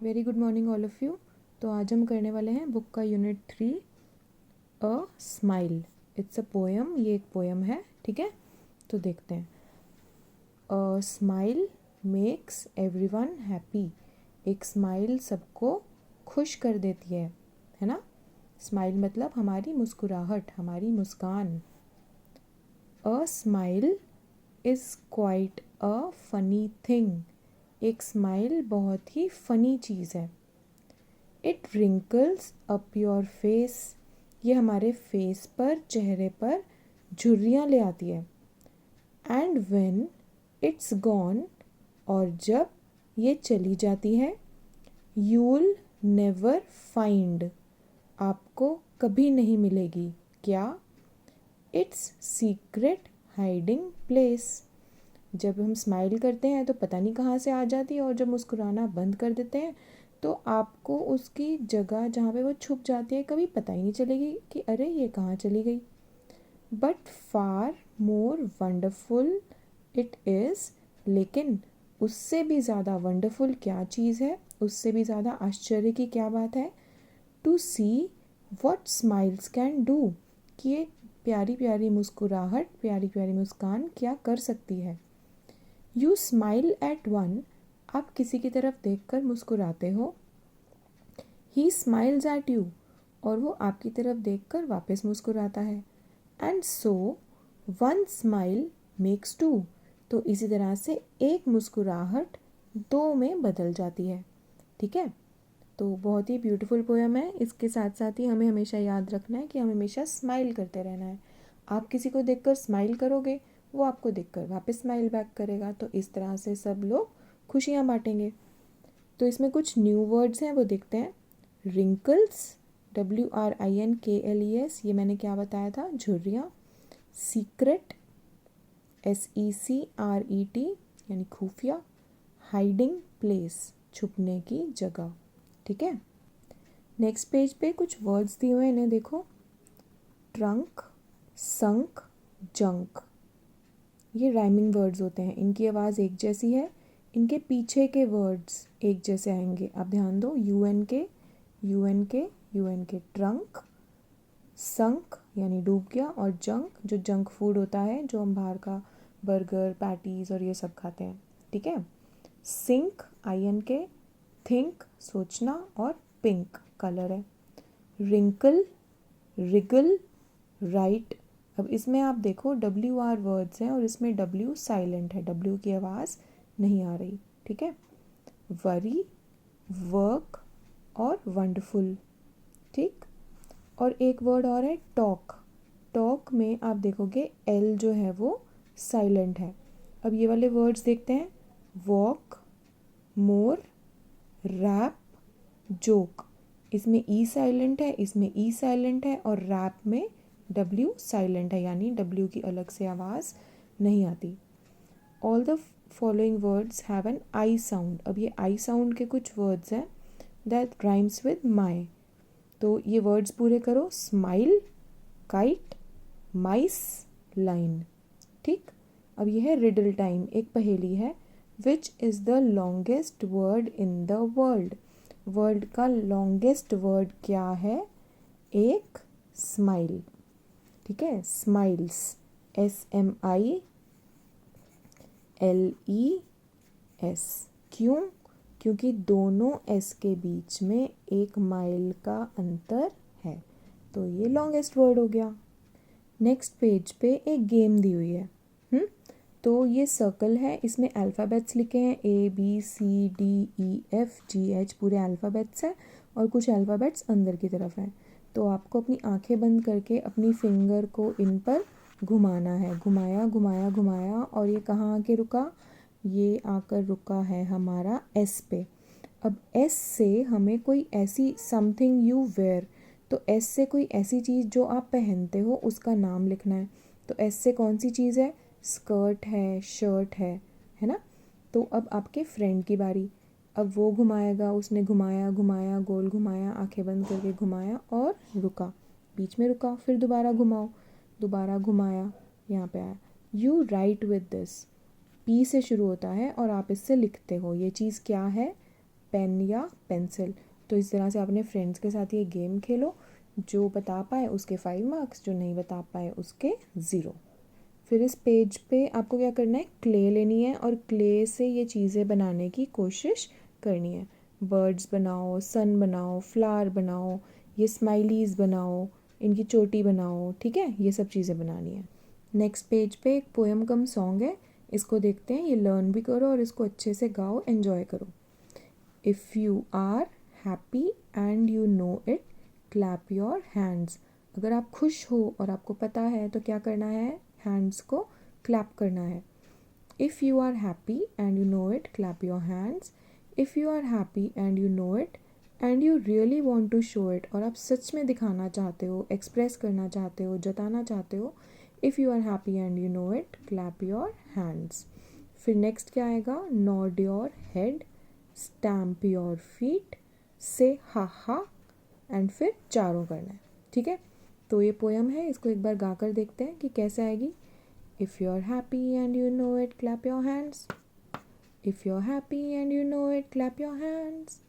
Very good morning all of you. तो आज हम करने वाले हैं बुक का unit 3 a smile. It's a poem, ये एक पोएम है, ठीक है। तो देखते हैं। A smile makes everyone happy. एक स्माइल सबको खुश कर देती है ना। स्माइल मतलब हमारी मुस्कुराहट, हमारी मुस्कान। A smile is quite a funny thing. एक स्माइल बहुत ही फ़नी चीज़ है। It wrinkles up your face. ये हमारे फेस पर, चेहरे पर झुर्रियाँ ले आती है। एंड व्हेन इट्स गॉन, और जब ये चली जाती है, यूल नेवर फाइंड, आपको कभी नहीं मिलेगी। क्या? It's secret hiding place. जब हम स्माइल करते हैं तो पता नहीं कहाँ से आ जाती है, और जब मुस्कुराना बंद कर देते हैं तो आपको उसकी जगह जहाँ पे वो छुप जाती है कभी पता ही नहीं चलेगी कि अरे ये कहाँ चली गई। But far more wonderful it is, लेकिन उससे भी ज़्यादा वंडरफुल क्या चीज़ है, उससे भी ज़्यादा आश्चर्य की क्या बात है। To see what smiles can do, कि ये प्यारी प्यारी मुस्कुराहट, प्यारी प्यारी मुस्कान क्या कर सकती है। यू स्माइल एट वन, आप किसी की तरफ देखकर मुस्कुराते हो। ही स्माइल्स एट यू, और वो आपकी तरफ देखकर वापस मुस्कुराता है। And so one smile makes two, तो इसी तरह से एक मुस्कुराहट दो में बदल जाती है, ठीक है। तो बहुत ही ब्यूटीफुल पोएम है। इसके साथ साथ ही हमें हमेशा याद रखना है कि हमें हमेशा स्माइल करते रहना है। आप किसी को देखकर स्माइल करोगे, वो आपको देखकर वापस स्माइल बैक करेगा। तो इस तरह से सब लोग खुशियाँ बांटेंगे। तो इसमें कुछ न्यू वर्ड्स हैं, वो देखते हैं। रिंकल्स, WRINKLES, ये मैंने क्या बताया था, झुर्रियाँ। सीक्रेट, SECRET, यानी खुफिया। हाइडिंग प्लेस, छुपने की जगह, ठीक है। नेक्स्ट पेज पे कुछ वर्ड्स दिए हुए हैं, इन्हें देखो। ट्रंक, संक, जंक, ये राइमिंग वर्ड्स होते हैं। इनकी आवाज़ एक जैसी है, इनके पीछे के वर्ड्स एक जैसे आएंगे। आप ध्यान दो, UN के ट्रंक, संक यानी डूब गया, और जंक जो जंक फूड होता है, जो हम बाहर का बर्गर, पैटीज़ और ये सब खाते हैं, ठीक है। सिंक, INK, थिंक सोचना, और पिंक कलर है। Wrinkle, wriggle, right. अब इसमें आप देखो WR वर्ड्स हैं और इसमें W साइलेंट है, W की आवाज़ नहीं आ रही, ठीक है। वरी, वर्क और वंडरफुल, ठीक। और एक वर्ड और है टॉक। टॉक में आप देखोगे L जो है वो साइलेंट है। अब ये वाले वर्ड्स देखते हैं। वॉक, मोर, रैप, जोक। इसमें E साइलेंट है, इसमें E साइलेंट है, और रैप में W साइलेंट है, यानी W की अलग से आवाज़ नहीं आती। All the following words have an I sound. अब ये आई साउंड के कुछ वर्ड्स हैं। That rhymes with my. तो ये वर्ड्स पूरे करो। स्माइल, काइट, माइस, लाइन, ठीक। अब ये है रिडल टाइम, एक पहेली है। Which is the longest word in the world. World का लॉन्गेस्ट वर्ड क्या है? एक स्माइल, ठीक है। Smiles, SMILES। क्यों? क्योंकि दोनों S के बीच में एक माइल का अंतर है, तो ये लॉन्गेस्ट वर्ड हो गया। नेक्स्ट पेज पे एक गेम दी हुई है। तो ये सर्कल है, इसमें अल्फ़ाबेट्स लिखे हैं ABCDEFGH, पूरे अल्फ़ाबेट्स हैं, और कुछ अल्फ़ाबेट्स अंदर की तरफ हैं। तो आपको अपनी आंखें बंद करके अपनी फिंगर को इन पर घुमाना है। घुमाया घुमाया घुमाया, और ये कहाँ आके रुका? ये आकर रुका है हमारा S पे। अब S से हमें कोई ऐसी समथिंग यू वेयर, तो S से कोई ऐसी चीज़ जो आप पहनते हो उसका नाम लिखना है। तो S से कौन सी चीज़ है? स्कर्ट है, शर्ट है ना। तो अब आपके फ्रेंड की बारी। अब वो घुमाएगा, उसने घुमाया घुमाया, गोल घुमाया, आंखें बंद करके घुमाया और रुका, बीच में रुका, फिर दोबारा घुमाओ, दोबारा घुमाया, यहाँ पे आया। You right with this, P से शुरू होता है और आप इससे लिखते हो। ये चीज़ क्या है? पेन या पेंसिल। तो इस तरह से अपने फ्रेंड्स के साथ ये गेम खेलो, जो बता पाए उसके 5 मार्क्स, जो नहीं बता पाए उसके 0। फिर इस पेज पे आपको क्या करना है, क्ले लेनी है और क्ले से ये चीज़ें बनाने की कोशिश करनी है। बर्ड्स बनाओ, सन बनाओ, फ्लावर बनाओ, ये स्माइलीज़ बनाओ, इनकी चोटी बनाओ, ठीक है, ये सब चीज़ें बनानी है। नेक्स्ट पेज पे एक पोएम कम सॉन्ग है, इसको देखते हैं, ये लर्न भी करो और इसको अच्छे से गाओ, एन्जॉय करो। If you are happy and you know it, clap your hands. अगर आप खुश हो और आपको पता है तो क्या करना है, हैंड्स को क्लैप करना है। If you are happy and you know it, clap your hands. If you are happy and you know it and you really want to show it, और आप सच में दिखाना चाहते हो, एक्सप्रेस करना चाहते हो, जताना चाहते हो, if you are happy and you know it, clap your hands. फिर नेक्स्ट क्या आएगा, nod your head, stamp your feet, say ha हा, एंड फिर चारों करना है, ठीक है। तो ये पोएम है, इसको एक बार गा कर देखते हैं कि कैसे आएगी। If you are happy and you know it, clap your hands. If you are happy and you know it, clap your hands.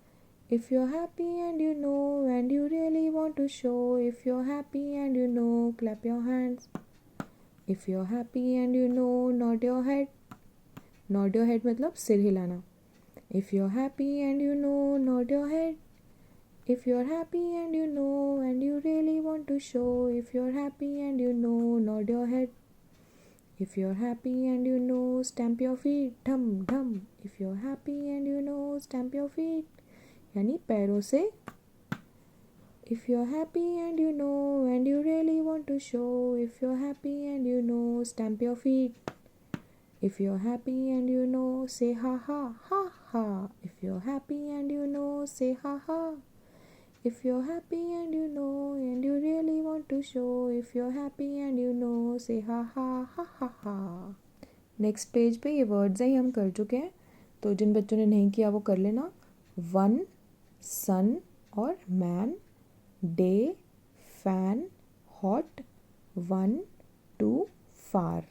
If you're happy and you know and you really want to show, if you're happy and you know, clap your hands. If you're happy and you know, nod your head. Nod your head मतलब सिर हिलाना। If you're happy and you know, nod your head. If you're happy and you know and you really want to show, if you're happy and you know, nod your head. If you're happy and you know, stamp your feet, dhum dhum. If you're happy and you know, stamp your feet. यानी पैरों से। If you're happy and you know and you really want to show, if you're happy and you know, stamp your feet. If you're happy and you know, say ha ha ha ha. If you're happy and you know, say ha ha. If you're happy and you know and you really want to show, if you're happy and you know, say ha ha ha ha ha. Next page पे ये words हैं, ये हम कर चुके हैं, तो जिन बच्चों ने नहीं किया वो कर लेना। 1 सन और मैन, डे, फैन, हॉट, 1 2 फार।